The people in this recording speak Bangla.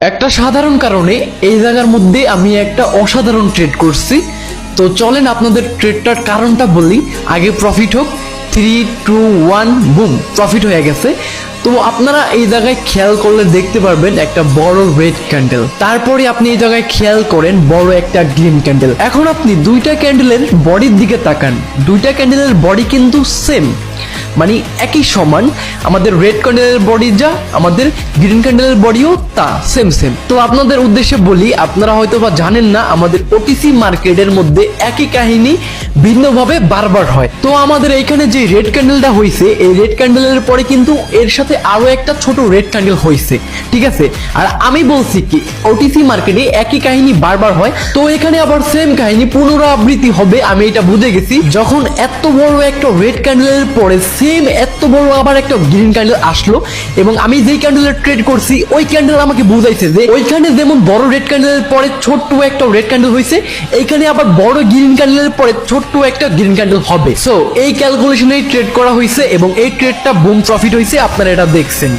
একটা সাধারণ কারণে এই জায়গার মধ্যে আমি একটা অসাধারণ ট্রেড করছি। তো চলেন আপনাদের ট্রেডটার কারণটা বলি। আগে প্রফিট হোক। 3, 2, 1 বুম, প্রফিট হয়ে গেছে। তো আপনারা এই জায়গায় খেয়াল করলে দেখতে পারবেন একটা বড় রেড ক্যান্ডেল, তারপরে আপনি এই জায়গায় খেয়াল করেন বড় একটা গ্রিন ক্যান্ডেল। এখন আপনি দুইটা ক্যান্ডেলের বডির দিকে তাকান, দুইটা ক্যান্ডেলের বডি কিন্তু সেম, মানে একই সমান। আমাদের রেড ক্যান্ডেলের বডি যা, আমাদের গ্রিন ক্যান্ডেলের বডিও তা সেম সেম। তো আপনাদের উদ্দেশ্যে বলি, আপনারা হয়তো বা জানেন না আমাদের ওটিসি মার্কেটের মধ্যে একই কাহিনী ভিন্নভাবে বারবার হয়। তো আমাদের এইখানে যে রেড ক্যান্ডেলটা হয়েছে, এই রেড ক্যান্ডেলের পরে কিন্তু এর সাথে আরো একটা ছোট রেড ক্যান্ডেল হয়েছে, ঠিক আছে। আর আমি বলছি কি ওটিসি মার্কেটে একই কাহিনী বারবার হয়, তো এখানে আবার সেম কাহিনী পুনরাবৃত্তি হবে। আমি এটা বুঝে গেছি, যখন এত বড় একটা রেড ক্যান্ডেলের পরে সেম এত বড় আবার একটা গ্রিন ক্যান্ডেল আসলো, এবং আমি যেই ক্যান্ডেলের ট্রেড করছি ওই ক্যান্ডেল আমাকে বুঝাইছে যে ওইখানে যেমন বড় রেড ক্যান্ডেলের পরে ছোট্ট একটা রেড ক্যান্ডেল হয়েছে, এইখানে আবার বড় গ্রিন ক্যান্ডেলের পরে ছোট্ট একটা গ্রিন ক্যান্ডেল হবে। সো এই ক্যালকুলেশনেই ট্রেড করা হয়েছে এবং এই ট্রেডটা বুম প্রফিট হয়েছে, আপনারা এটা দেখছেন।